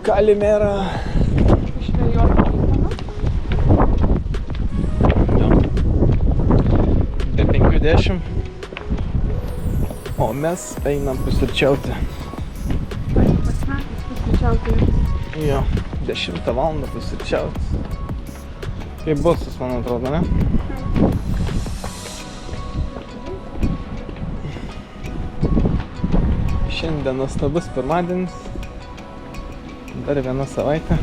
Kalimera. Išvėjoti kiekvieną. Jo. Be 50. O mes einam pusryčiauti. Pusryčiauti. Jo, 10 valandą pusryčiauti. Kaip bosas, man atrodo, ne? Šiandien nuostabus pirmadienis. Dar viena savaitė.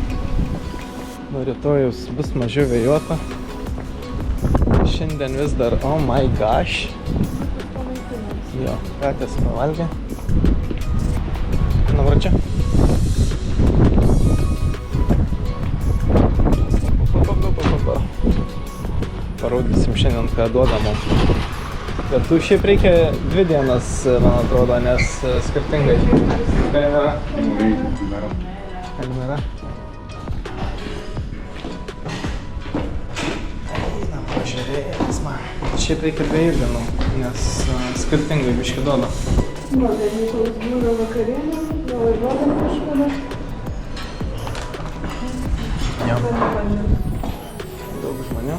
Nuo rytojus bus mažiau vėjuota. Šiandien vis dar, oh my gosh. Jo, katės pavalgė. Na, vračia. Parodysim šiandien, ką duoda mums. Bet tu šiaip reikia 2 dienas, man atrodo, nes skirtingai. Kalimera. Kalimera. Einam, pažiūrėjęs man. Šiaip reikia 2 dienų, nes skirtingai biškį duoda. Va, bet Nikolas būna vakarienė, gal ir duodam kažkada. Jo. Daug žmonių.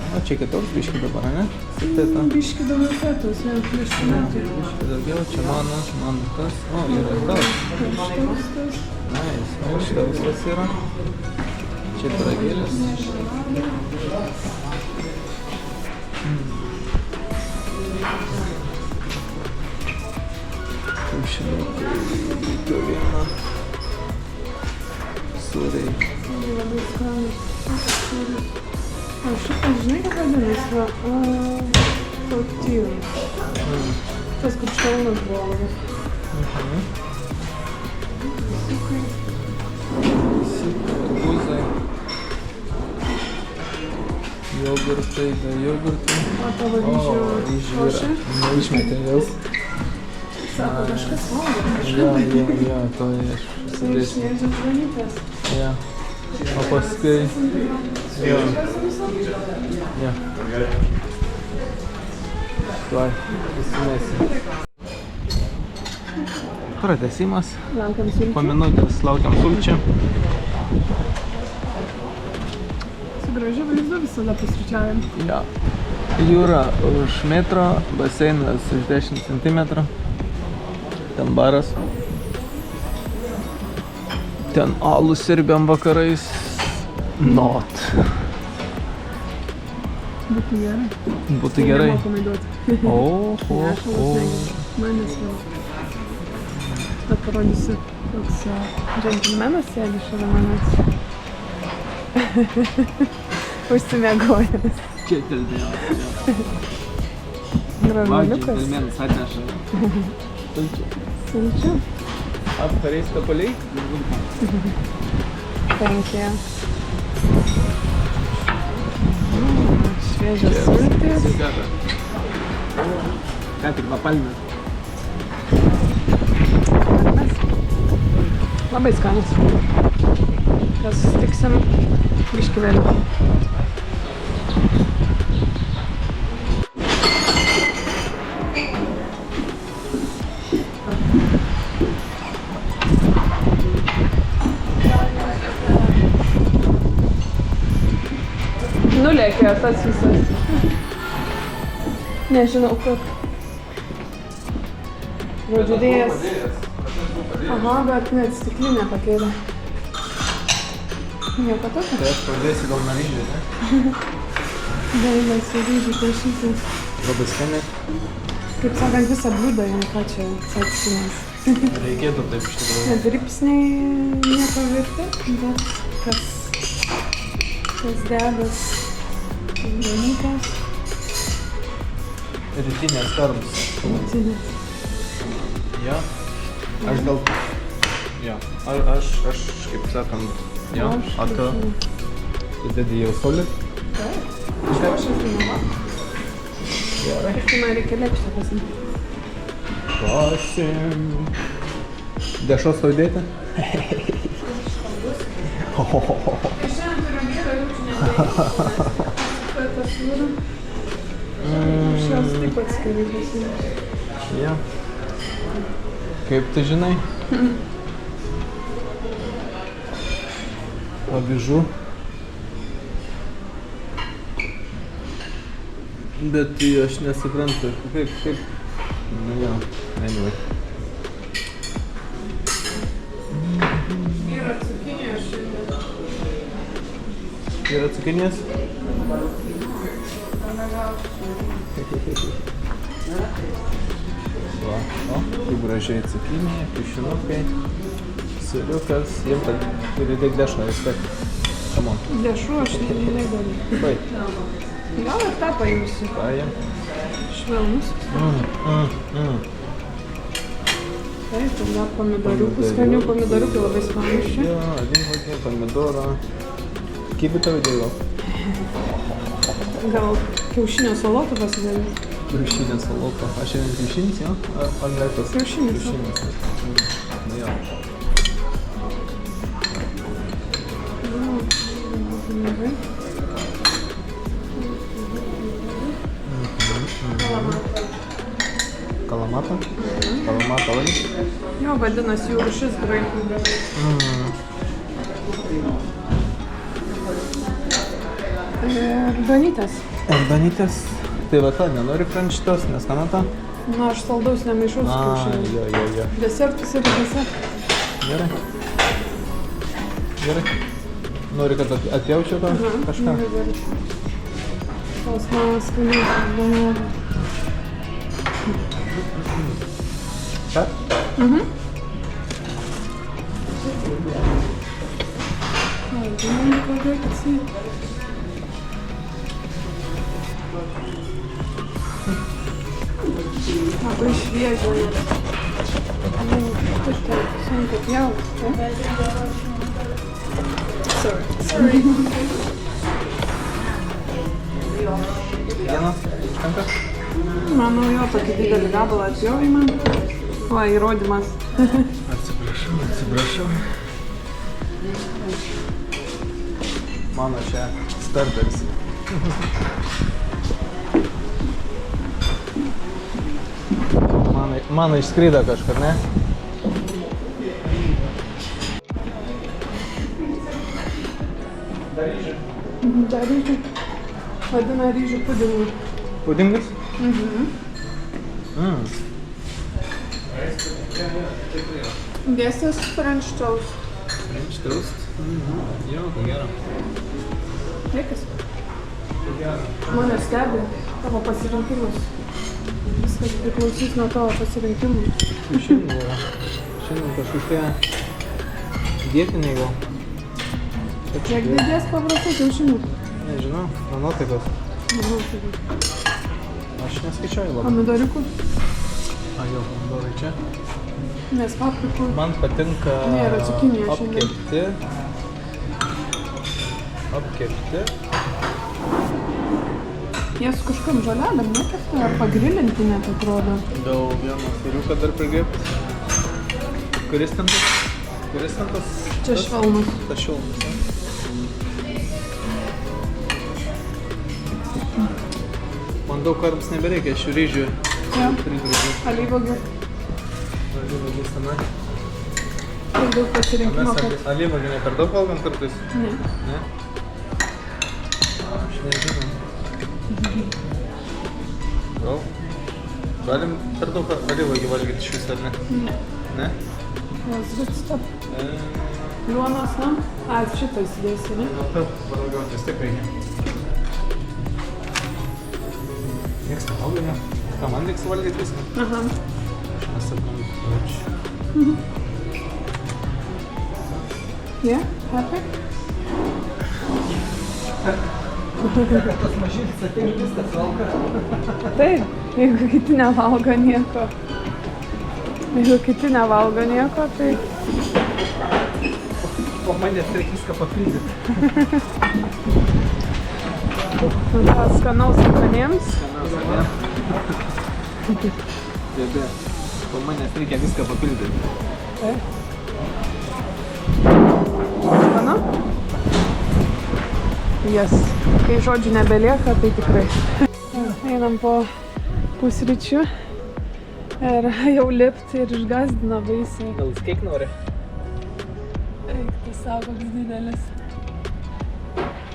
O čia kitoks biškį dabar, ne? Feta. Biškį daugiau fetos, jau prieš metų. Biškį daugiau, čia mano kas. O, yra tas. Štaustas. Nice, štaustas yra. Čia pyragėlis. Kiaušinukai, viena. Sūriai. Labai skanus. O šitas, žinai, kaip vadinasi, va, tortillas. Tas, kur šalnas buvo labai. Arbūzai. Jogurtai, be jogurtai. O tavo ryžių košė? Neišmetė vėl. Sako, kažkas valgo. Jo, to aš susidėsiu. Šviežias žuvytės. Jo. O paskui... Jo. Jo. Tuoj, įsimėsim. Pratęsimas. Laukiam sulčių. Po minutės laukiam sulčių. Su gražiu vaizdu visada pusryčiaujam. Jo. Jūra už metro, baseinas už 10 cm. Ten baras. Ten alų sirbiam vakarais. Not. Būtų gerai. Būtų gerai. Nemokamai duoti. Man nesvarbu. Tad parodysiu, koks džentelmenas sėdi šalia manęs. Užsimiegojęs. Čia džentelmenas. Gražuoliukas. Džentelmenas atneša. Sulčių. Apkariais kapaliai. Thank you. Šviežios sultys. Ką tik papalmės. Labai skanus. Ką susitiksim biškį vėliau. Nulėkė tas visas. Nežinau, kur. Žodžiu, dėjas. Aha, bet net stiklinę pakėlė. Nieko tokio. Tai aš pradėsiu gal nuo ryžių, ne? Dailas ir ryžių kiaušytis. Labai skaniai. Kaip sakant, visą bliudą, jau ką čia atsimės. Reikėtų taip iš tikrųjų. Nedripsniai nieko virti, bet kas dedas. Dalykas. Rytinės karvus. Rytinės. Jo. Aš gal... Jo. Aš kaip sakant... Jo. A tu dedi jau solį? Taip. Aš žinoma. Gerai. Kažkai man reikia lėkštę pasimti. Pasim. Dešos tau dėti? Šios taip atskiri pasimti. Jo. Kaip tu žinai? Avižų. Bet aš nesuprantu, kaip... Nu jo, anyway. Yra cukinijos šiandien. Yra cukinijos? Va, o, kaip gražiai cukinija, kišinukai, siriukas, jiem kad turi daug dešro, respekt. Come on. Dešų aš negaliu. Baig. Gal ir tą paimsiu. Paėm. Švelnus. Taip, tada pomidoriukų, skanių pomidoriukų labai skanus čia. Jo, alyvuogė, pomidoro. Kibi tau įdėjo? Gal kiaušinio salotų pasidaryti? Kiaušinė salota. Aš šiandien kiaušinis, jo? Ar omletas? Kiaušinis. Kiaušinis. Nu jo. Gerai. Kalamata? Kalamata valį? Jo, vadinasi jų rūšis graikų. Ir donytės. Ir danytės. Tai va ta, nenori krančitos, nes kanata? Na, aš saldaus nemaišau su kiaušiniu. Jo. Desertus ir desertus. Gerai. Gerai. Nori, kad atjaučiau tą kažką? Gerai. Tos mano skaniai banana. Ką? Labai šviežia. Kažkaip sunku pjauti. Sorry. Vienas? Užtenka? Manau, jo tokį didelį gabalą atpjovai man. Va, įrodymas. Atsiprašau. Mano čia starteris. Mano išskrydo kažkur, ne? Dar ryžių. Vadina ryžių pudingu. Pudingas? Dėstas French toast. French toast? Jo, ko gero. Dėkis. Mane stebi tavo pasirinkimus. Viskas priklausys nuo tavo pasirinkimų. Šiandien kažkokie dietiniai gal. Kiek didės paprastai kiaušinių? Nežinau, nuo nuotaikos. Aš neskaičiuoju labai. Pomidoriukų? Jo, pomidorai čia. Nes paprikų. Man patinka Nėra cukinija šiandien. Apkepti. Jie su kažkam žolelėm nekepta ar pagrilinti net atrodo. Gal vieną sūriuką dar prigėpti. Kuris ten tas? Čia švelnus. Tas švelnus, ne? Man daug karams nebereikia šių ryžių. Jo. Pridružiu. Alyvuogių. Alyvuogių tenai. Tai daug pasirinkimo, Mes kad... alyvuogių ne per daug valgom kartais? Ne. Ne? Aš nežinau. Gal? Galim per daug alyvuogių valgyti iš viso, ar ne? Ne. Ne? Jos stop. Liuonas, na? A, šitą įsidėsi, ne? Nu, taip, paragauti vis tiek reikia. Nieks nevalgo, ne? Ką, man reiks valgyti viską? Aha. Mes sakom, ačiū. Yeah, happy? Tas mažylis ateina viskas valgo. Taip, jeigu kiti nevalgo nieko. Jeigu kiti nevalgo nieko, tai... Po manęs reikia viską papildyti. Skanaus skanėms. Bėbė, po manęs reikia viską papildyti. Taip. Skanu? Yes. Kai žodžių nebelieka, tai tikrai. Einam po pusryčių. Ir jau lipti ir išgazdino baisiai. Gal kiek nori? Eik, tu savo koks didelis.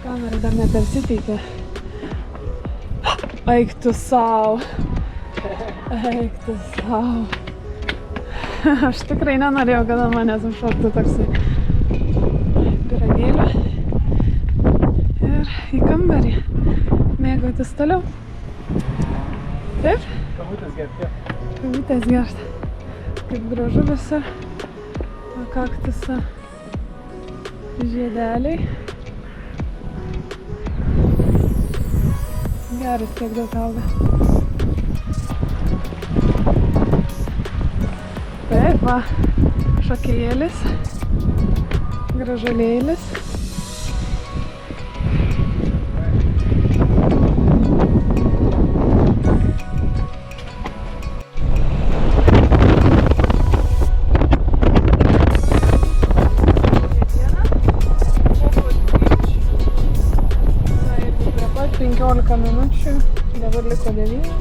Kamera dar nepersiteikė. Eik tu savo. Eik tu savo. Aš tikrai nenorėjau, kad ant manęs užšoktų toksai pyragėlio. Ir į kambarį. Mėgautis toliau. Taip? Kavutės gerti. Kavutės gerti. Kaip gražu visur. O kaktuso žiedeliai. Geras, kiek daug auga. Taip, va, šokėjėlis, gražulėlis. Prie pat 15 minučių, dabar liko 9,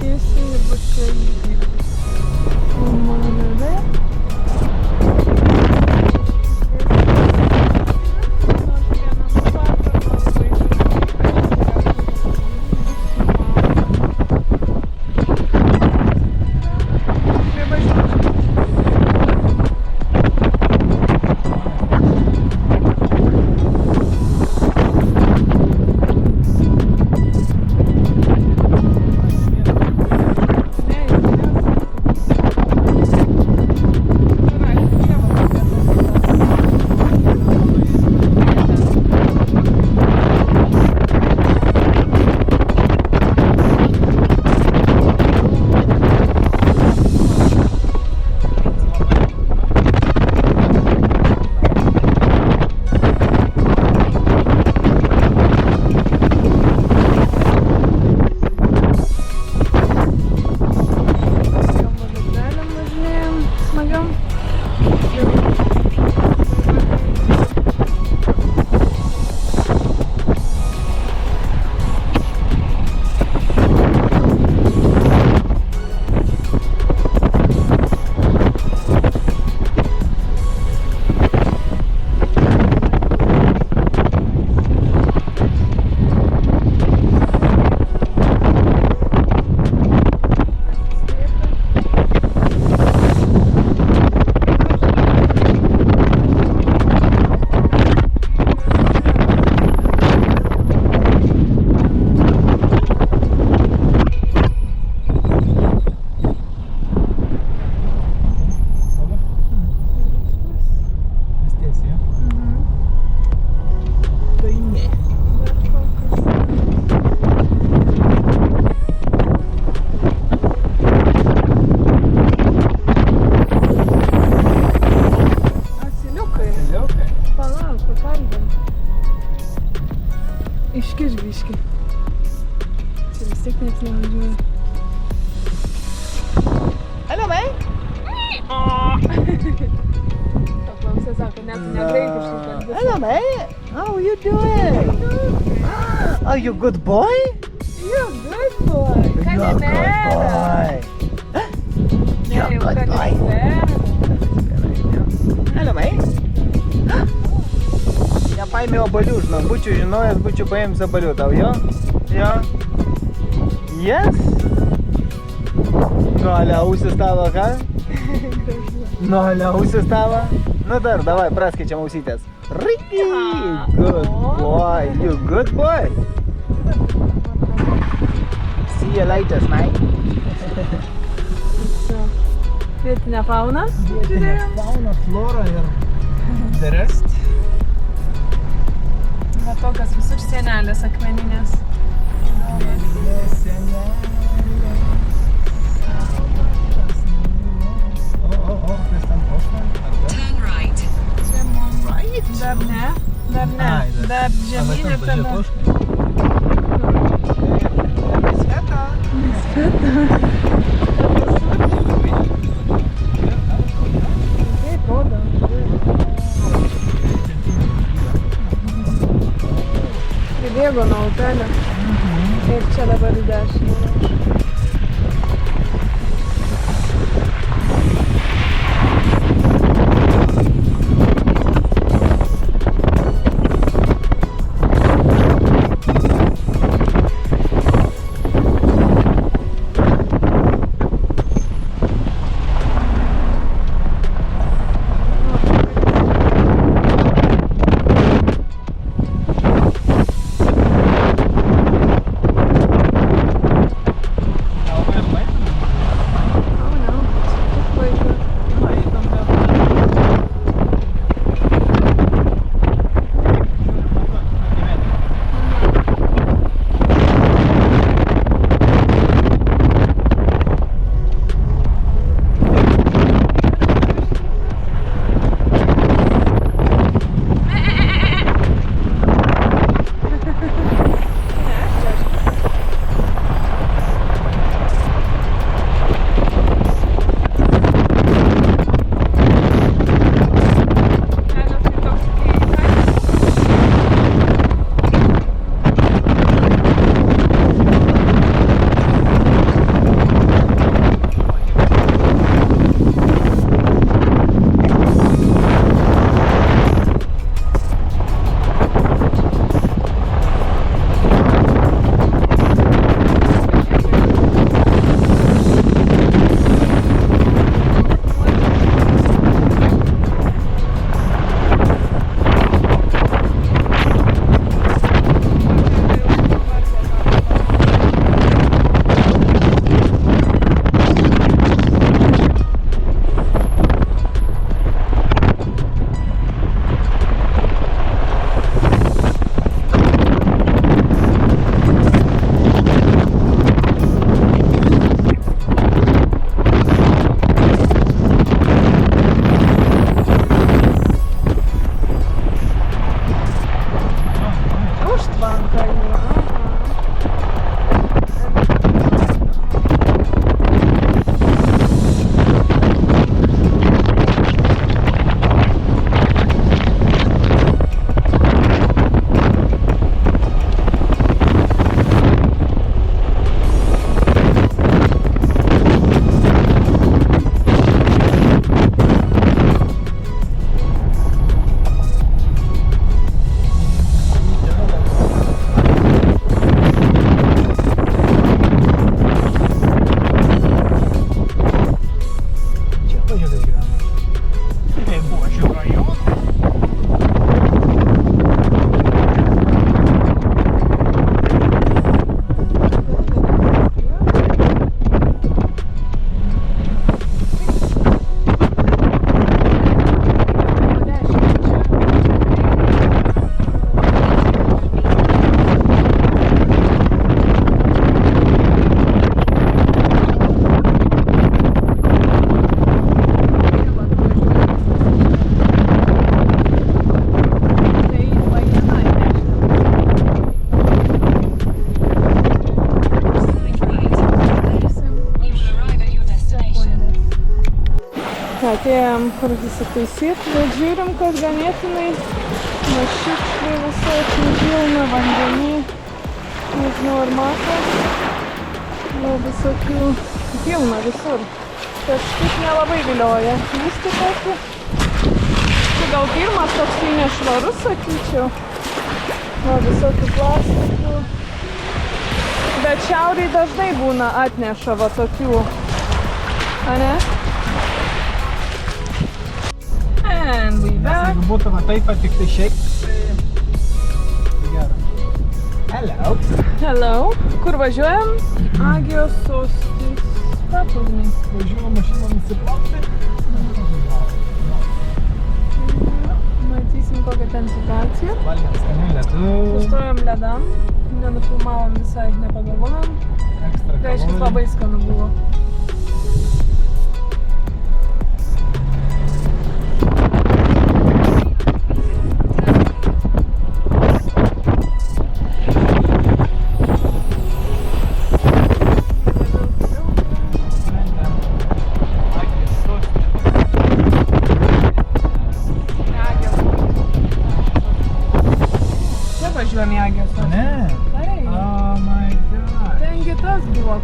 tiesiai ir bus čia įvykiai. Mano darbe. Iškiš biški. Čia vis tiek nieks nevažiuoja. Hello, mate. Paklausė, sako, net negraikiškai kalbės. Hello, mate. How are you doing? Are you good boy? You're good boy. You're good boy. You're good boy. Hello, mate. Nepaėmė obalių, žinau. Būčiau žinojęs, būčiau paėmęs obalių tau, jo? Jo? Yes? Nualiausis tavo, ką? Nualiausis tavo? Nu dar, davai, praskaičiam ausytės. Ricky! Good boy. You good boy. See you later, mate. Vietinė fauna. Vietinė fauna, flora ir the rest. Va tokios visur sienelės akmeninės. Turn right. Čia man dar ne. Dar žemyn ir tada. Sveta. Taip, rodo. Pribėgo nuo upelio. Ir čia dabar į dešinę. važiuojam kur įsitaisyt, bet žiūrim, kad ganėtinai mašikšliai visokių pilna vandenį. Nežinau, ar matot, jau visokių pilna visur. Kažkaip nelabai vilioja. Vis tik tokį. Tai gal pirmas toksai nešvarus, sakyčiau. O visokių plastikų. Bet šiauriai dažnai būna atneša va tokių. A ne? And we back. Jeigu būtų va taip, tik tai šiaip. Gerai. Hello. Hello. Kur važiuojam? Agijos sostis. Paplūdimiai. Važiuoju mašiną nusiplauti. Matysim kokią ten situaciją. Valgėm skanių ledų. Sustojom ledam. Nenufilmavom visai, nepagalvojom. Ekstra Reiškia, kalorijų. labai skanu buvo. Čia važiuojam į Agijos sostį. Ne? Taip. Oh my god. Tengi tas buvo.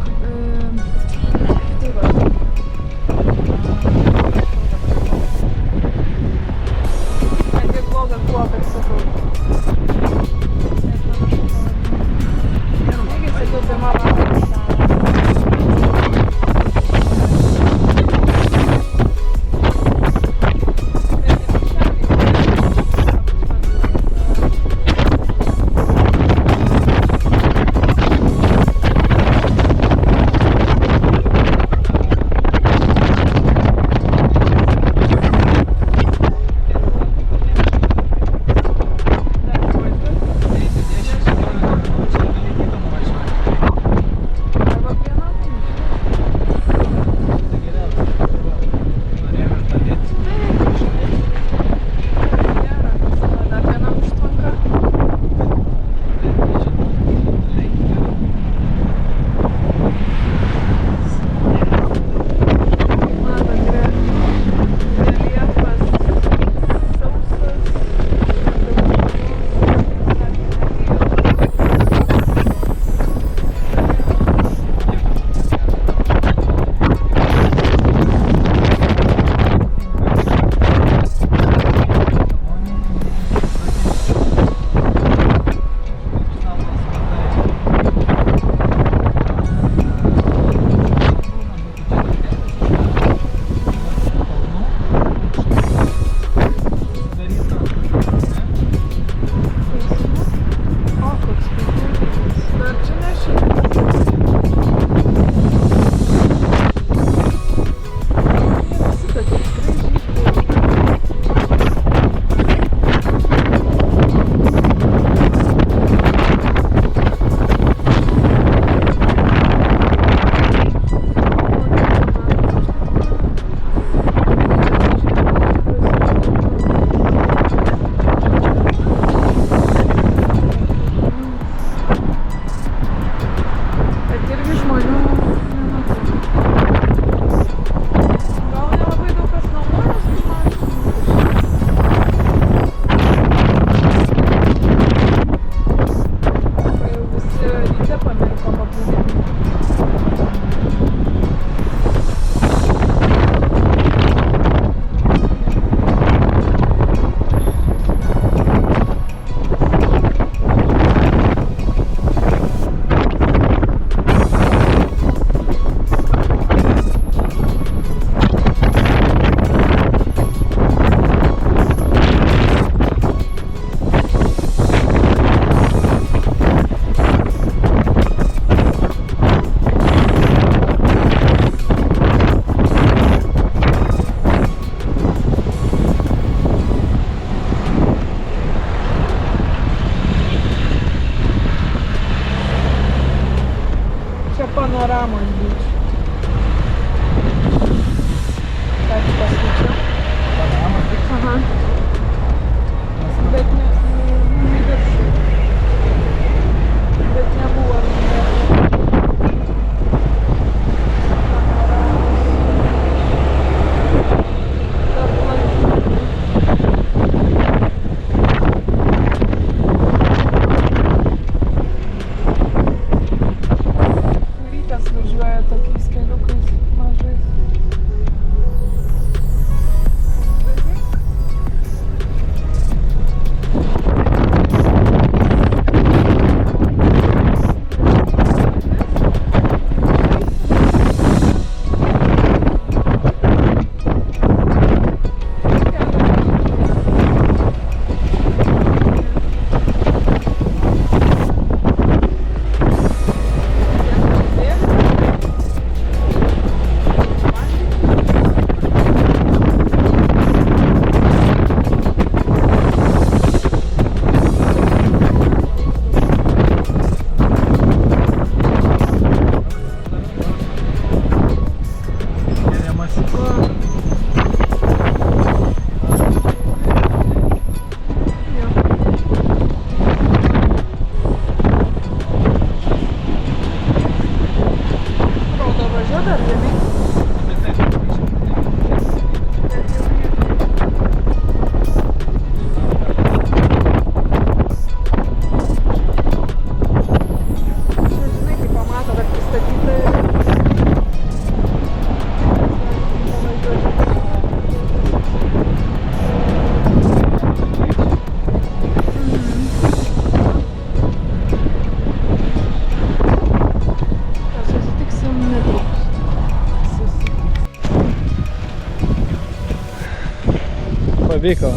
pavyko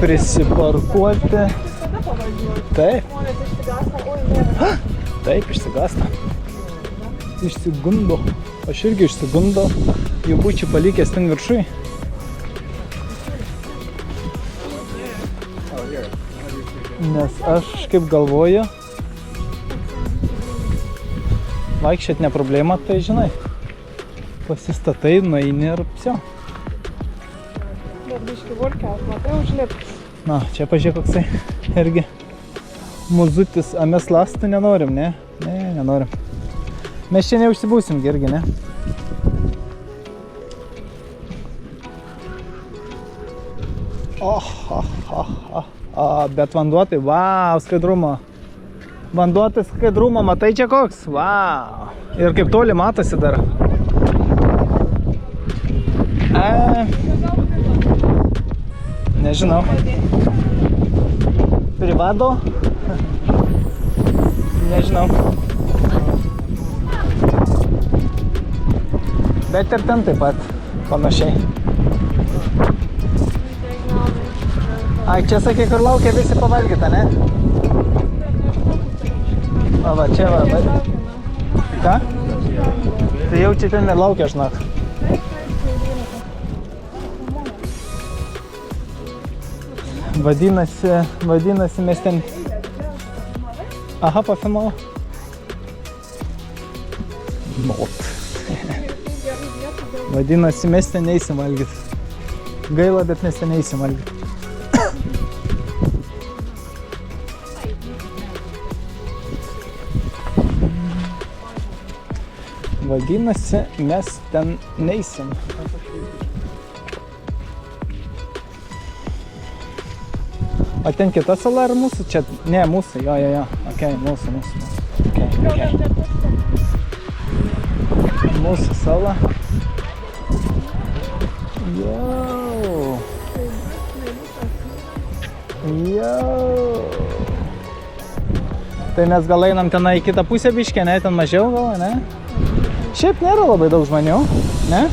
prisiparkuoti. Kada pavažiuoti? Taip, Žmonės išsigąsta, oi, nėra. taip, išsigąsta. Išsigundo. Aš irgi išsigundo. Jau būčiau palikęs ten viršui. Nes aš kaip galvoju, vaikščiot ne problema, tai žinai. Pasistatai, nueini ir psio. Bet biški vulkės, matai, užlips. Na, čia pažiūrėk koksai irgi muzutis, a mes lastų nenorim, ne? Ne, nenorim. Mes čia neužsibūsim irgi, ne? Bet vanduo tai, vau, skaidrumo. Vanduo tai skaidrumo, matai čia koks? Vau. Ir kaip toli matosi dar. Nežinau. Privado? Nežinau. Bet ir ten taip pat panašiai. Ai, čia sakė, kur laukia visi pavalgyta, ne? Va, čia va. Ką? Tai jau čia ten nelaukia, žinok. Vadinasi, mes ten... Aha, pafilmavau. Not. Vadinasi, mes ten neisim valgyt. Gaila, bet mes ten neisim valgyt. Vadinasi, mes ten neisim. O ten kita sala ar mūsų? Čia, ne, mūsų, jo. Ok, mūsų. Okay. Mūsų sala. Jau. Tai mes gal einam tenai į kitą pusę biškę, ne? Ten mažiau gal, ne? Šiaip nėra labai daug žmonių, ne?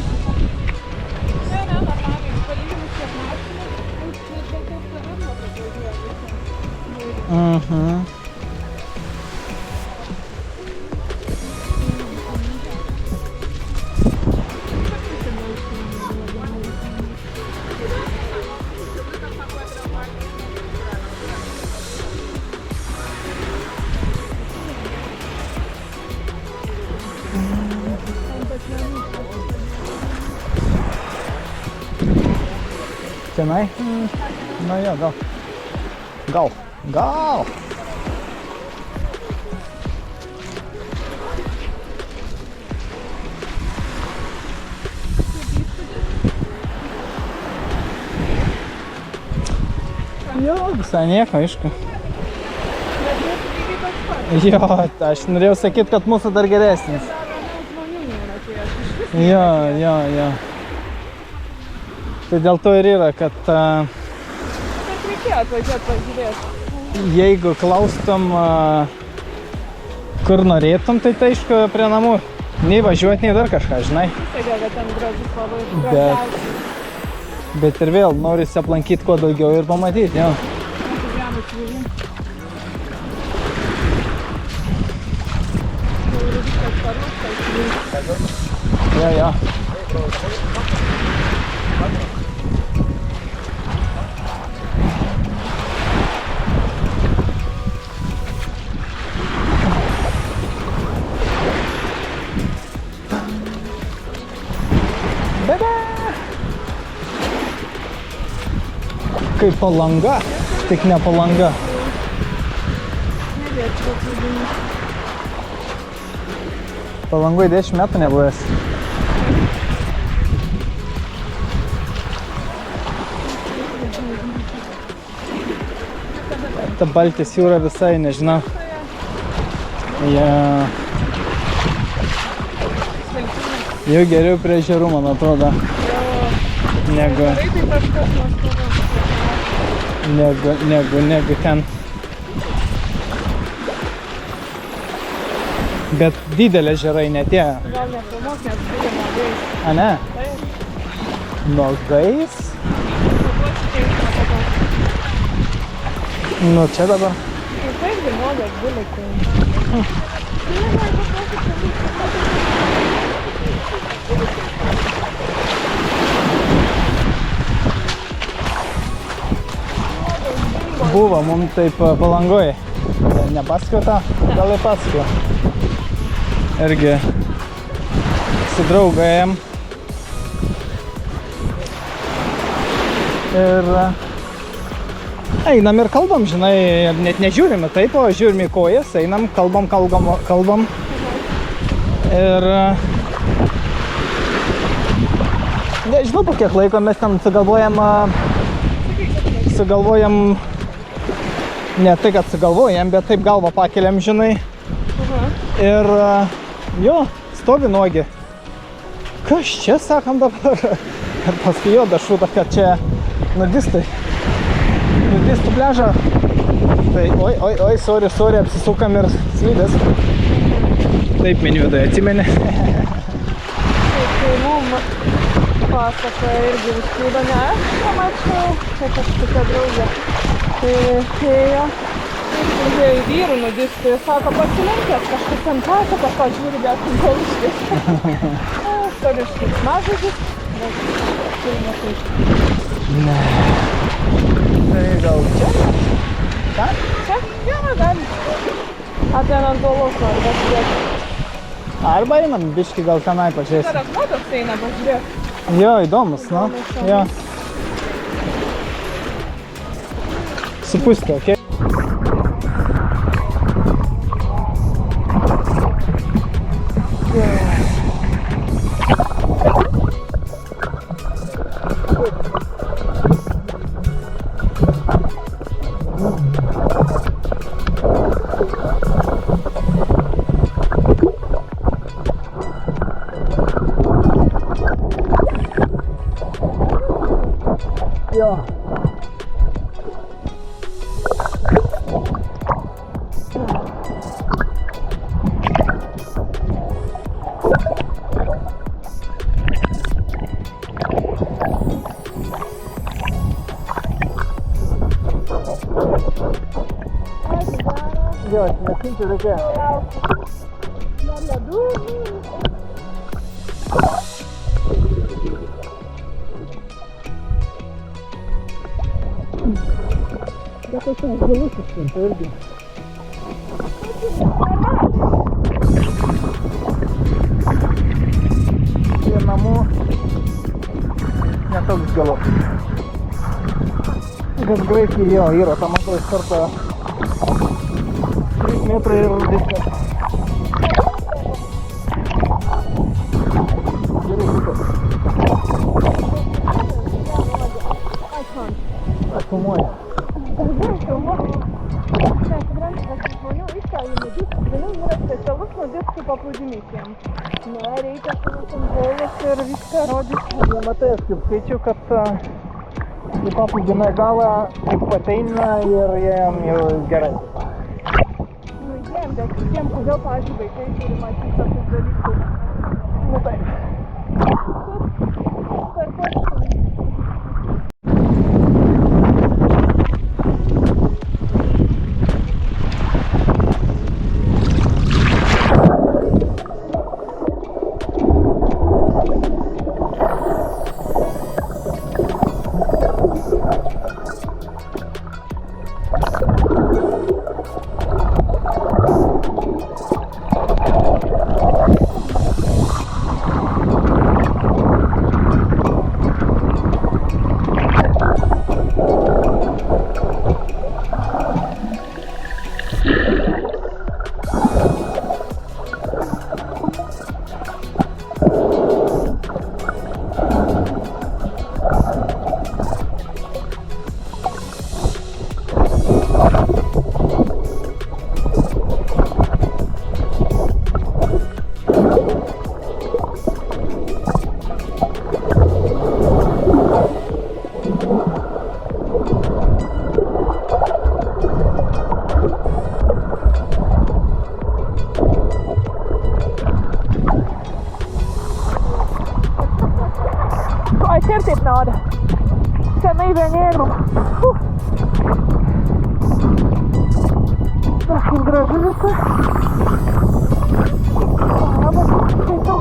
Tenai? Na jo, gal. Jo, visai nieko, aišku. Jo, aš norėjau sakyti, kad mūsų dar geresnis. Jo. Tai dėl to ir yra, kad reikėjo atvažiuoti pažiūrėti. Jeigu klaustum, kur norėtum, tai aišku prie namų. Nei važiuoti, nei dar kažką, žinai. Sakė, kad ten gražus labai. Bet ir vėl norisi aplankyti kuo daugiau ir pamatyti, jo. Jo. Kaip Palanga, tik ne Palanga. Palangoje 10 metų nebuvęs. Ta Baltijos jūra visai, nežinau. Jau geriau prie ežerų, man atrodo. Negu ten. Bet didelė ežerai, ne tie. Gal nefilmuos, nes buvo nagais. A, ne? Taip. Nagais? Nu, čia dabar. Ir taip, nuogas guli, tai... Buvo mums taip Palangoje. Nepasakiau, gal ir pasakiau. Irgi su draugajam. Ir einam ir kalbam, žinai, net nežiūrime taip, o žiūrime į kojas, einam, kalbam. Ir nežinau, po kiek laiko mes ten sugalvojam, ne tai, kad sugalvojam, bet taip galvą pakeliam, žinai. Ir jo, stovi nuogi. Kas čia, sakam dabar? Ir paskui jo dašūta, kad čia nudistų pliažą. Tai oi, sorry, apsisukam ir slydės. Taip, Minvydai, atsimeni. Tai mum pasakoja irgi viskuda, ne aš pamačiau, čia kažkokia draugė. Tai ėjo į vyrų nudistų ir sako, pasilenkęs kažkas ant pasako, pažiūri, bet gauškis. Storiškis mažasis, bet turime taip. Ne. Tai gal čia? Čia? Jo, gali. Apie ant uolos nori, bet žiūrėk. Arba einam, biški gal tenai pažiūrėsim. Dar apmotas eina, pažiūrėk. Jo, įdomus, nu. Jo. Supustė, okei? Jo. Jo, nesinti reikia. Bet tai ten gilusis, tai irgi. Prie namų netoks galus. Gan greitai jo yra, tam matau iš karto 3 metrai ir viskas. Akumuoja. Vėliau yra specialus nudistų paplūdimys jiems. Ne, reikia sunasingolos ir viską rodyti. Jie matai, aš kaip skaičiu, kad į paplūdimio galą taip ateina ir jiem jau gerai. Nu, jiem, bet tiem, kodėl, pavyzdžiui, vaikai turi matyti tokius dalykus. Nu taip. Certo nada. Também veneno. kaip gražu visą. Labas, skaitau.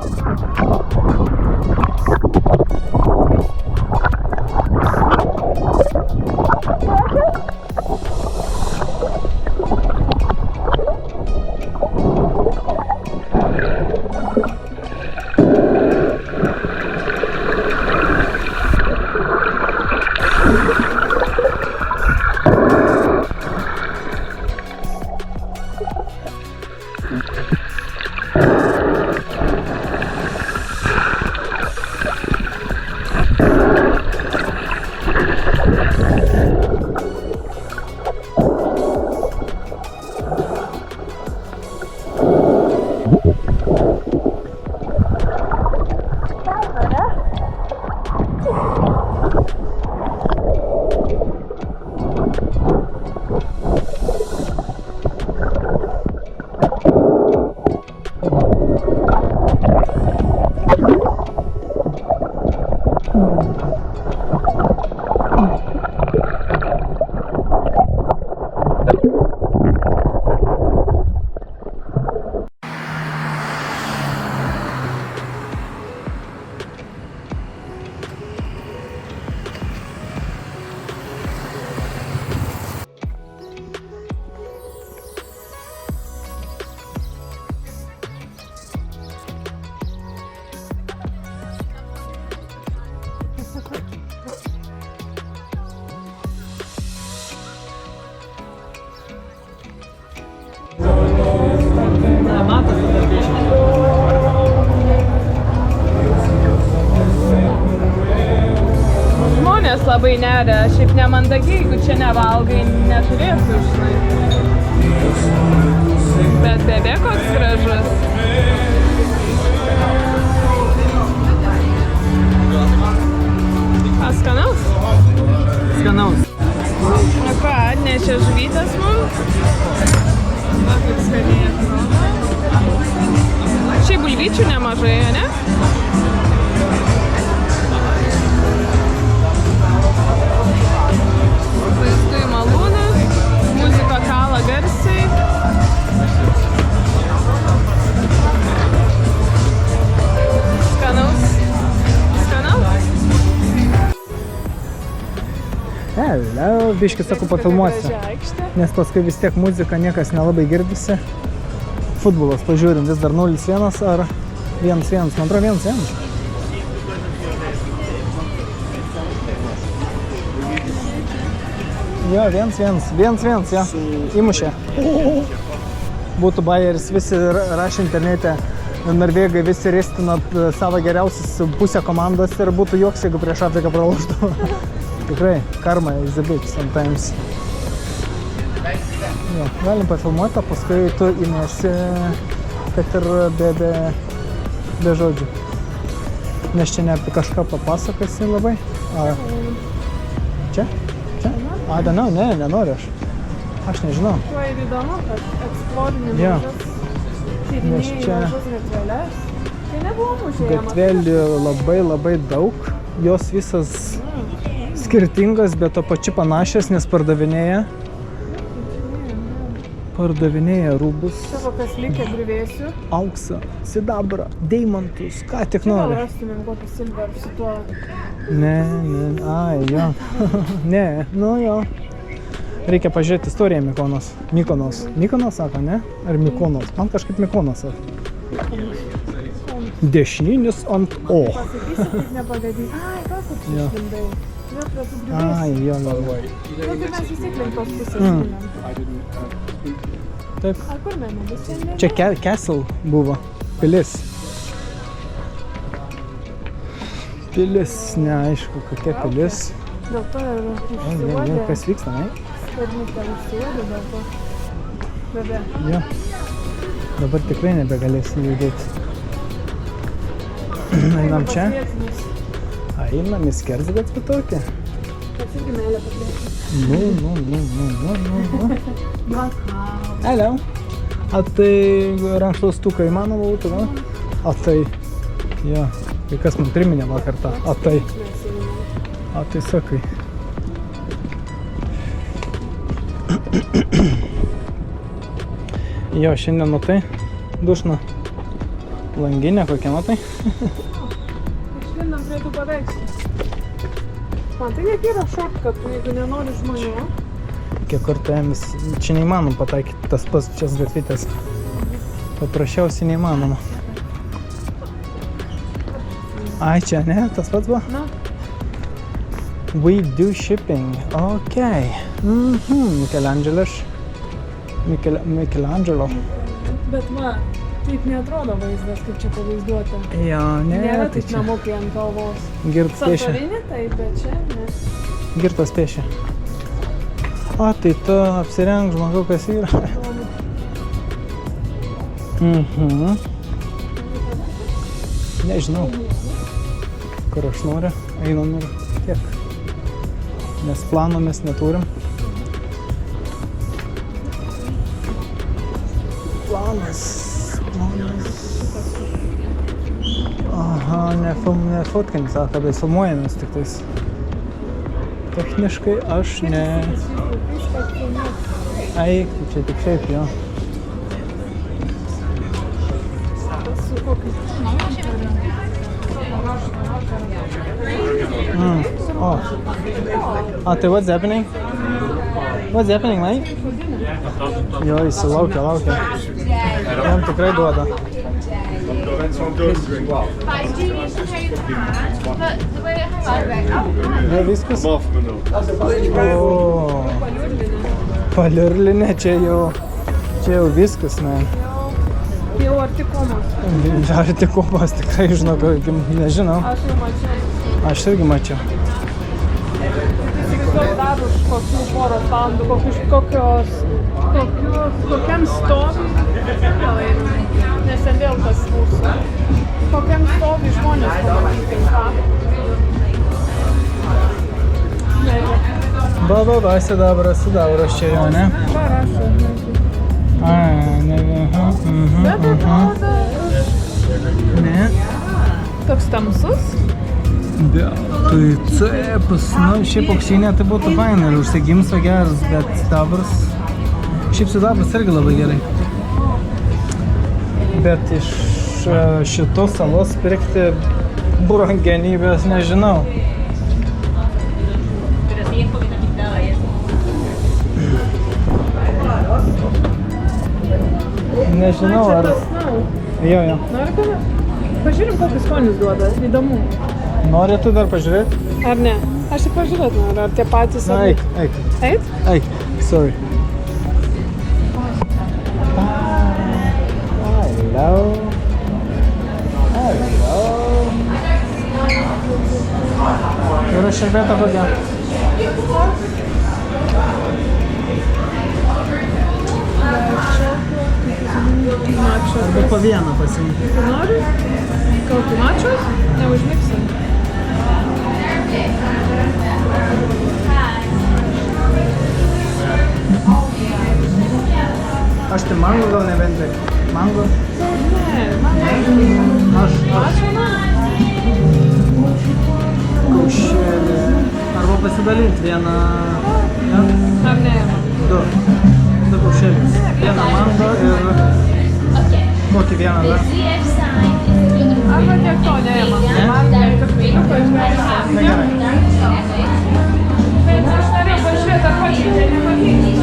Žmonės labai neria, šiaip nemandagiai, jeigu čia nevalgai, neturėtų, žinai. Bet bebė koks gražus. Skanaus? Skanaus. Na ką, atnešė žuvytės mums? Va, kaip skaniai atrodo. Šiaip bulvyčių nemažai, ne? Vaizdu į malūną, muzika kala garsiai. Skanaus? Skanaus? Biškis, sakau, pafilmuosiu. Nes paskui vis tiek muzika niekas nelabai girdisi. Futbolas, pažiūrim, vis dar 0-1 ar 1-1, man atrodo 1-1. Jo, 1-1, jo, įmušė. Būtų Bayeris, visi rašė internete, norvegai visi ristino savo geriausius pusę komandos ir būtų joks, jeigu prieš Afriką praloštų. Tikrai, karma is a bitch sometimes. Jo, galim pafilmuoti, o paskui tu įmesi, kad ir be žodžių. Nes čia ne apie kažką papasakasi labai. Čia? Čia? Danau, ne, nenoriu aš. Aš nežinau. Tuo ir įdomu, kad eksplorini mažas tyrinėjai mažas gatveles. Tai nebuvo mužėjimas. Gatvelį labai daug. Jos visas skirtingas, bet to pačiu panašias, nes pardavinėja rūbus. Savo kas likę grįvėsiu. Auksą, sidabrą, deimantus, ką tik nori. Gal rastumėm kokį silver su tuo. Ne, jo. Ne, nu jo. Reikia pažiūrėti istoriją Mykonos. Mykonos sako, ne? Ar Mykonos? Man kažkaip Mykonos sako. Dešininis ant O. Pasakysi, kaip nepagadai. Kas tu čia išlindai? Vėl prie tų grįvėsių. Jo. Tai mes vis tiek link tos pusės žinėm. Taip. Ar kur mene? Bus šiandien? Čia Castle buvo. Pilis. Pilis, neaišku, kokia pilis. Dėl to ir užsivodė. Kas vyksta, ne? Skarnytė užsivodė dėl to. Bebe. Jo. Dabar tikrai nebegalėsim judėti. Einam čia. Einam į skersgatvį tokį. Kas irgi meilė paplėsti. Nu. Hello. A tai rankšluostuką įmanoma būtų, ne? A tai, jo, tai kas man priminė vakar tą, a tai sakai. Jo, šiandien matai, dušna langinė kokia, matai? Išlindam prie tų paveikslų. Man tai kiek yra šortkatų, jeigu nenori žmonių. Kiek kartuojamis, čia neįmanom pataikyti tas pats šias gatvytės. Paprasčiausiai neįmanoma. Ai, čia ne, tas pats buvo? Na, We do shipping. Ok. Michelangelo. bet va, taip neatrodo vaizdas, kaip čia pavaizduota. Jo, ne, Nėra tai taip čia. namukai ant kalvos. Girtas piešia. Santorinė taip, bet čia ne. Girtas piešia. O, tai tu apsirenk žmogau, kas yra. Nežinau, kur aš noriu, einam ir tiek. Nes plano mes neturim. Planas. Aha, nefotkinį, sako, bet filmuojamės tik tais. Techniškai aš ne... Eik, čia tik šiaip jo. Oh. Tai what's happening? What's happening, mate? Jo, jis laukia. Jam tikrai duoda. But I do need to show you the hand, but the way it hangs Ne, viskas? over. O, paliurlinė, čia jau viskas, man. Jau arti komos. Arti komos, tikrai žinau, nežinau. Aš jau mačiau. Aš irgi mačiau. Įsivaizduok dar už kokių poros valandų, kokiam stovi, nes ten vėl tas mūsų, kokiam stovi žmonės pamatyti, ką. Ba, sidabras čia jau, ne? Parašo. Ne, Bet atrodo, ne. toks tamsus. Tai cepas, šiaip auksinė tai būtų faina ir užsigimsta geras, bet sidabras, šiaip sidabras irgi labai gerai. Bet iš šitos salos pirkti brangenybės nežinau. Nežinau, ar... Jo. Nori kada? Pažiūrim, kokius skonius duoda, įdomu. Nori tu dar pažiūrėti? Ar ne? Aš tik pažiūrėt noriu, ar tie patys... Na, eik. Eit? Eik, sorry. Hello. Ir šerbėta kokia? Arba po vieną pasiimti. Nori? Kokį mačius? Neužmiksim. Aš tai mango gal nebent. Mango? Ne, Aš. Kaušelį. Arba pasidalinti vieną. Ja? ar ne? Du kaušelius. Vieną mango ir kokį vieną dar. Arba tiek to neėma. Man karteliuką išmėgsta. Na gerai. Bet aš norėjau pažiūrėti, ar pakeitė, nepakeitė.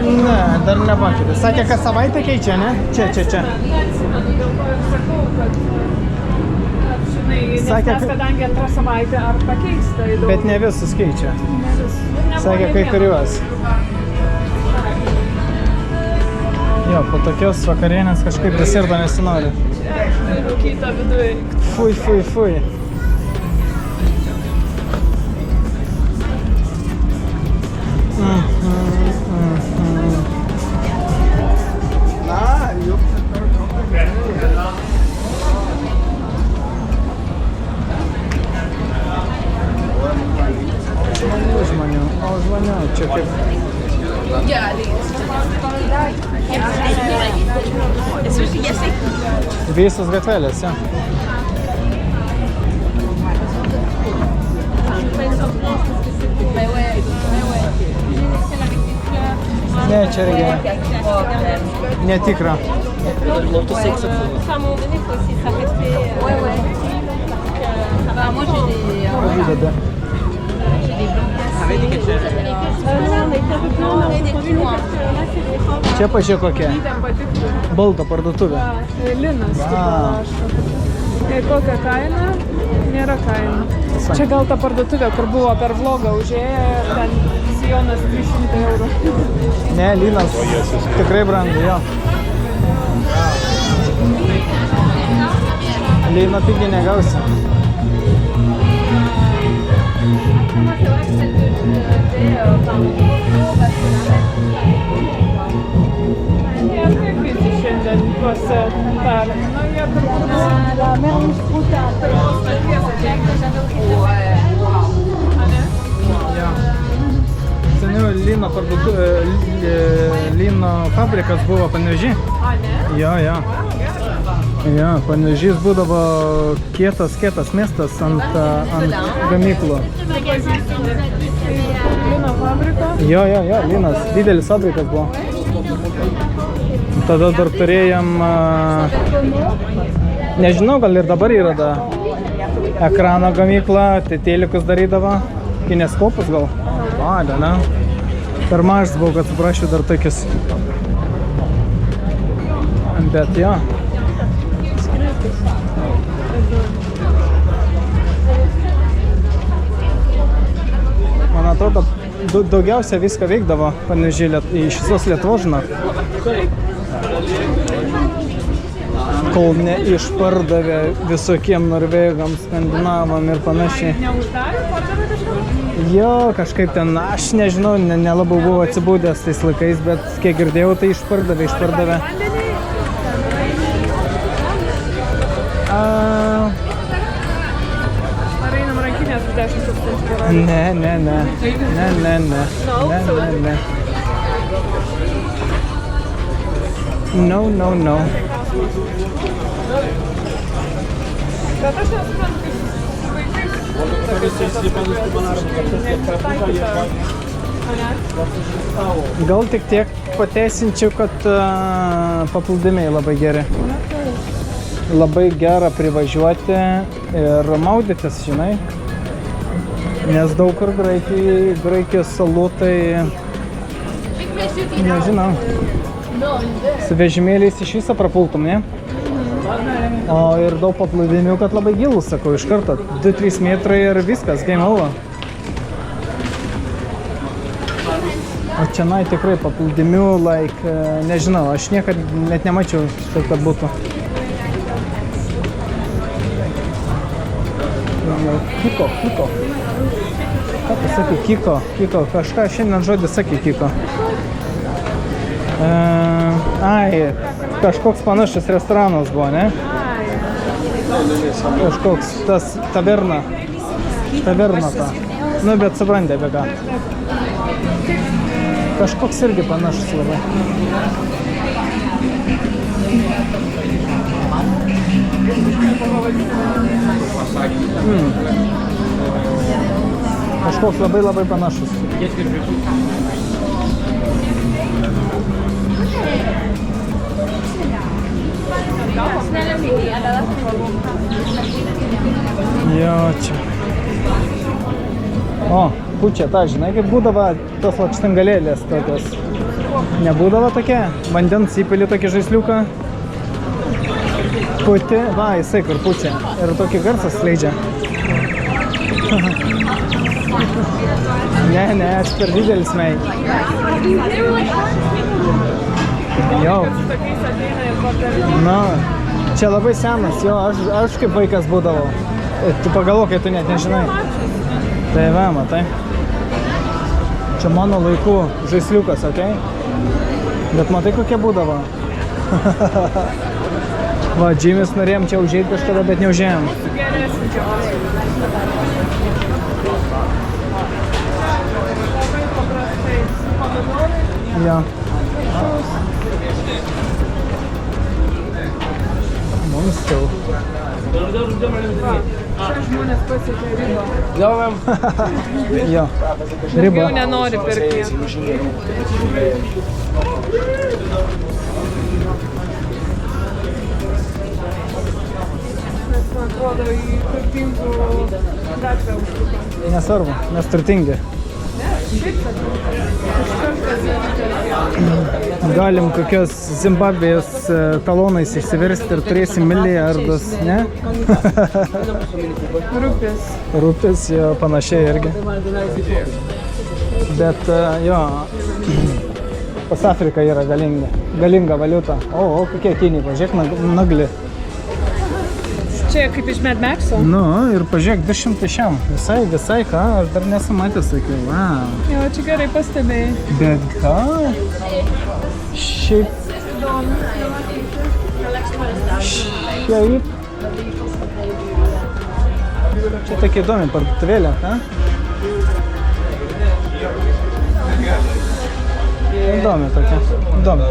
Ne, dar nepakeitė. Sakė, kas savaitę keičia, ne? Čia. Neatsimenu, dėl to ir sakau, kad žinai, nes Sakė, mes kadangi antrą savaitę ar pakeista įdomu. Bet ne visus keičia. Sakė, kai kuriuos. Jo, po tokios vakarienės kažkaip deserto nesinori. Rūkyta viduje. Fui. Žmonių, čia kaip... Visos gatvelės, jo. Ne, čia irgi netikra. Pažydeda. Čia pažiūrėk kokia. Balto parduotuvė. Linas. Wow. Kokia kaina? Nėra kaina. Čia gal ta parduotuvė, kur buvo per vlogą užėję ir ten sijonas 300 eurų. Ne, lynas tikrai brangu, jo. Lyno pigiai negausi. Jie kaip visi šiandien tuose tarė. Na, jie turbūt Seniau lyno parduotuvė, lyno fabrikas buvo Panevėžy. A, ne? Jo. Jo, Panevėžys būdavo kietas miestas ant gamyklų. Lino fabriko. Jo, lynas, didelis fabrikas buvo. Tada dar turėjom, nežinau, gal ir dabar yra da, ekrano gamykla, tai telikus darydavo, kineskopus gal. Ne. Per mažas buvau, kad suprasčiau dar tokius. Bet jo. Man atrodo, daugiausia viską veikdavo Panevėžy iš visos Lietuvos, žinok. Kol neišpardavė visokiem norvegams, skandinavam ir panašiai. Neuždarė, pardavė kažką? Jo, kažkaip ten, aš nežinau, nelabai buvau atsibūdęs tais laikais, bet kiek girdėjau, tai išpardavė. Ar einam rankinės už 10 tūkstančių eurų? Ne. No. Bet aš nesuprantu, kaip su vaikais. Gal tik tiek pateisinčiau, kad paplūdimiai labai geri. Labai gera privažiuoti ir maudytis, žinai. Nes daug kur Graikijos salų, tai nežinau. Su vežimėliais iš viso prapultum, ne? O ir daug paplūdimių, kad labai gilus, sakau, iš karto. 2-3 metrai ir viskas, game over. O čianai tikrai paplūdimių, nežinau, aš niekad net nemačiau, kad būtų. Kiko. Ką pasakė Kiko? Kažką šiandien žodį sakė Kiko. Kažkoks panašus restoranas buvo, ne? Kažkoks tas taverna ta. Nu, bet suprantė apie ką. Kažkoks irgi panašus labai. Kažkoks labai panašus. Jo, čia. O, pučia, ta, žinai, kaip būdavo tos lakštangalėlės tokios. Nebūdavo tokia? Vandens įpili tokį žaisliuką. Puti, va, jisai kur pučia. Ir tokį garsą skleidžia. Ne, aš per didelis mei. Jo. Na, čia labai senas, jo, aš kaip vaikas būdavau. Tu pagalvok, kai tu net nežinai. Tai va, matai. Čia mano laikų žaisliukas, okei? Bet matai, kokie būdavo. Va, Džimis norėjom čia užėjti kažkada, bet neužėjom. Jo. Mums jau. Čia žmonės pasiekė ribą. Jo. Daugiau Riba. nenori pirkti. Mes, man atrodo, į turtingų gatvę užtrukam. Nesvarbu, mes turtingi. Šiaip sakau, kažkas vienintelis. Galim kokios Zimbabvės talonais išsiversti ir turėsim milijardus, ne? Rūpės. Rūpės, jo, panašiai irgi. Bet jo, pas Afrika yra galinga valiuta. O kokie kiniai, pažiūrėk, nagli. Čia kaip iš Mad Maxo. Nu, ir pažiūrėk, 200 šiam. Visai ką, aš dar nesu matęs tokių. Wow. Jo, čia gerai pastebėjai. Bet ką? Šiaip. Čia tokia įdomi parduotuvėlė, ha? Įdomi tokia. Įdomi.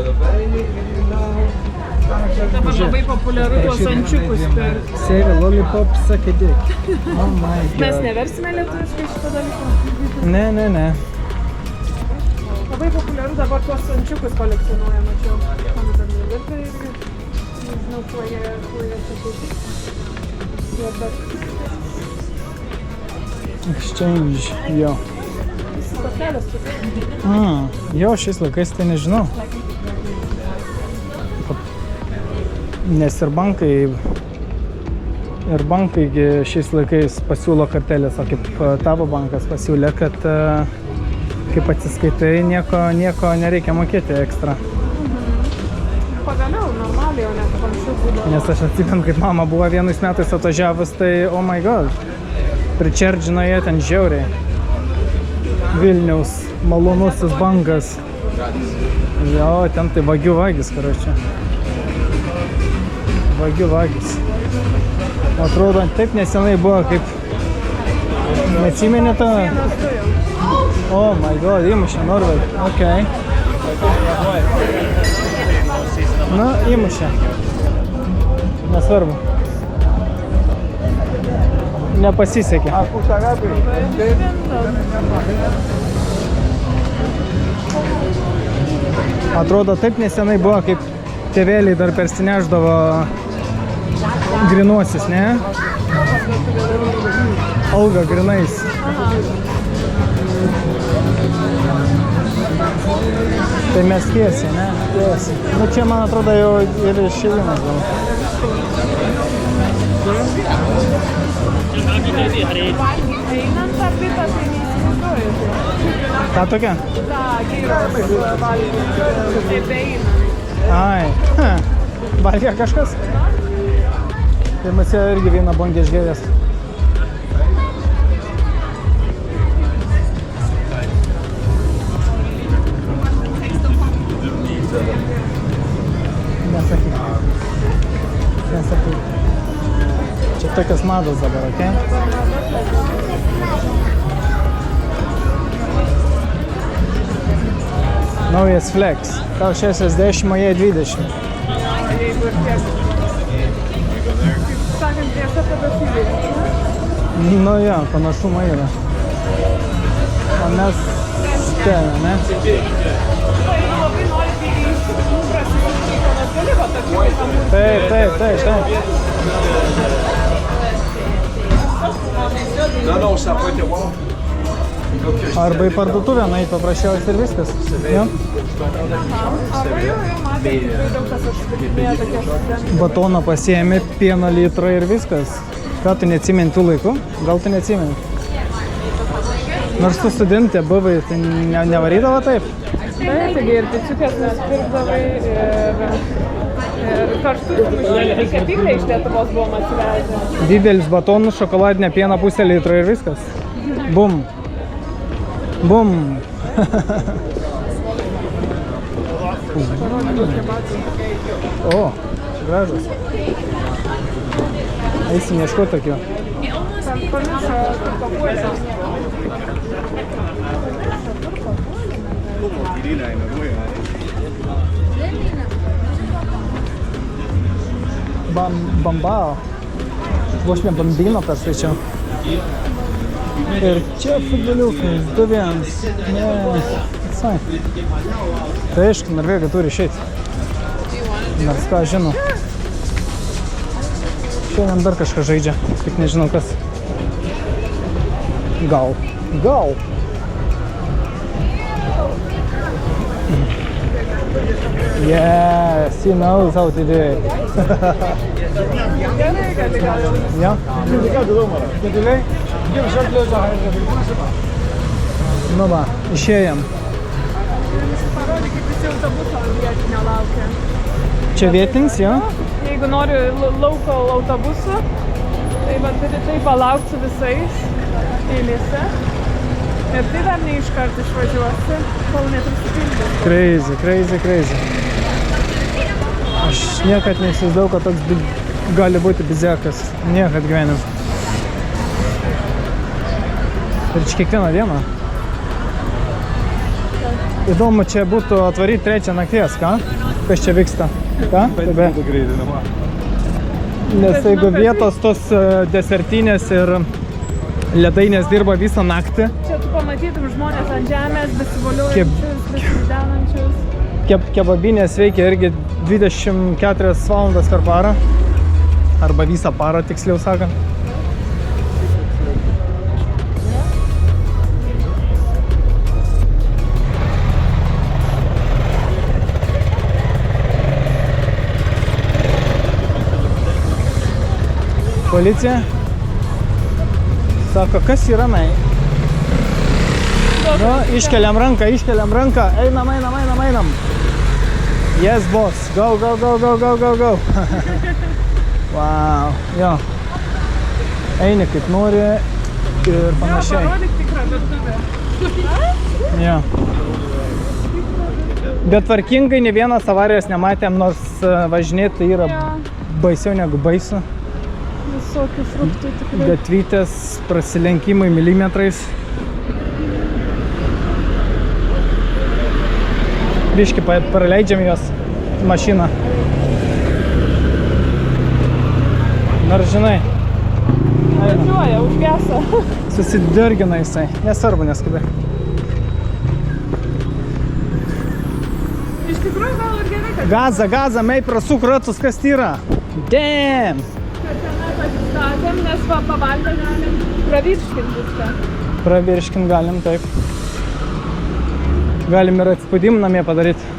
Dabar labai populiaru tuos ančiukus pirkti. Save lollipop, suck a dick. Oh my god. Mes neversime lietuviškai šitą dalyką. Ne. Labai populiaru dabar tuos ančiukus kolekcionuoja, mačiau. Mano dar nevirta irgi. Nežinau, kuo jie čia taip. Jie bet Exchange, jo. visi kortelės turi. Jo, šiais laikais tai nežinau. Nes ir bankai šiais laikais pasiūlo kortelės, o kaip tavo bankas pasiūlė, kad kaip atsiskaitai, nieko nereikia mokėti ekstra. Pagaliau, normaliai, o ne kaip anksčiau būdavo. Nes aš atsimenu, kaip mama buvo vienais metais atvažiavus, tai oh my god, pričerdžino jie ten žiauriai. Vilniaus malonusis bankas. Jo, ten tai vagių vagis, karočią. Vagių vagis. Atrodo, taip nesenai buvo, kaip... Neatsimeni tą? Oh my god, įmušė Norvegą. Okay. Na, įmušė. Nesvarbu. Nepasisekė. Atrodo, taip nesenai buvo, kaip tėveliai dar persineždavo grinuosius, ne? Alga grinais. Tai mes tiesiai, ne? Tiesiai. Nu čia, man atrodo, jau ir išėjimas gal. Einant tą bitą, tai neįsivaizduoju. Ką tokia? Ta, gyros valgyti, taip einant. Ai, valgė kažkas? Tai mes jau irgi vieną bongę išgėręs. Nesakyk. Čia tokios mados dabar, okei? Naujas Flex. Tau 60, o jie 20. Jeigu ir tiek. Kaip sakant, tiesa pedofilija. Nu jo, panašumą yra. O mes ten, ne? Tai labai norite įprasyti, kad gali va tokių namų. Taip. Arba į parduotuvę nueit paprasčiausiai ir viskas. Jo? Arba jau matė, tikrai daug kas užsipirkinėja tokie studentai. Batoną pasiėmė, pieno litrą ir viskas. Ką, tu neatsimeni tų laikų? Gal tu neatsimeni? Nors tu studentė buvai, tai nevarydavo taip? Taip, taigi ir piciukės mes pirkdavai ir karštus mušėlį kepyklę iš Lietuvos buvom atsivežę. Didelis batonas, šokoladinė piena pusę litro ir viskas. Bum. Bum. O, gražus. Eisim ieškoti tokių. Ten pamiršo papuošę. Bambao. Vos ne bambino perskaičiau. Ir čia futboliukai, 2-1. Ne, visai. Tai aišku, Norvegai turi išeiti. Nors ką žinau. Šiandien dar kažką žaidžia, tik nežinau kas. Gal. Yes, he knows how to do it. Gerai, gal jau. Ja? Nu va, išėjom. Parodyk, kaip visi autobuso vietinio laukia. Čia vietinis, jo? Jeigu nori lauko autobusų, tai va turi tai palaukti su visais eilėse. Ir tai dar ne iškart išvažiuosi, kol neprisipildys. Crazy. Aš niekad neįsivaizdavau, kad toks gali būti bizekas. Niekad gyvenim. Ir čia kiekvieną dieną. Įdomu, čia būtų atvaryti 3 nakties, ką? Kas čia vyksta? Ką? Nes jeigu vietos tos desertinės ir ledainės dirba visą naktį. Čia tu pamatytum žmonės ant žemės, besivoliuojančius, besidenančius. Kebabinės veikia irgi 24 valandas per parą. Arba visą parą, tiksliau sakant. Policija sako, kas yra, nai? Nu, iškeliam ranką. Einam. Yes, boss. Go. Wow, jo. Eini kaip nori ir panašiai. Jo, parodyk tikrą virtuvę. Jo. Bet tvarkingai ne vienas avarijos nematėm, nors važinėti tai yra baisiau negu baisu. Visokių fruktų tikrai. Gatvytės, prasilenkimai milimetrais. Biškį praleidžiam juos mašiną. Nors žinai. Važiuoja, užgesa. Susidirgina jisai. Nesvarbu, neskubėk. Iš tikrųjų gal ir gerai, kad Gaza, mei prasuk ratus, kas tai yra. Damn! tenai pasistatėm, nes va pavaldę galim pravirškint viską. Pravirškint galim, taip. Galim ir atspaudimą namie padaryti.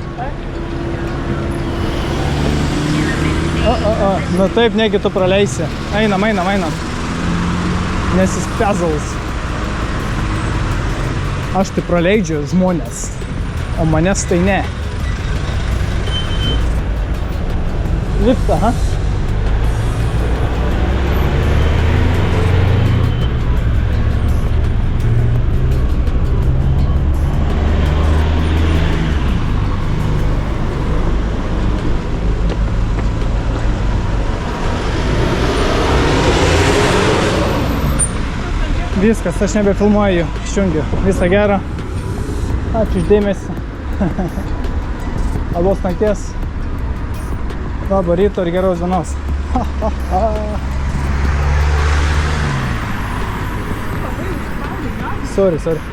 Nu taip, negi tu praleisi. Einam. Nes jis pezals. Aš tai praleidžiu žmonės, o manęs tai ne. Liftą, ha? Viskas, aš nebefilmuoju, išjungiu. Visą gerą. Ačiū už dėmesį. Labos nakties. Labo ryto ir geros dienos. Sorry.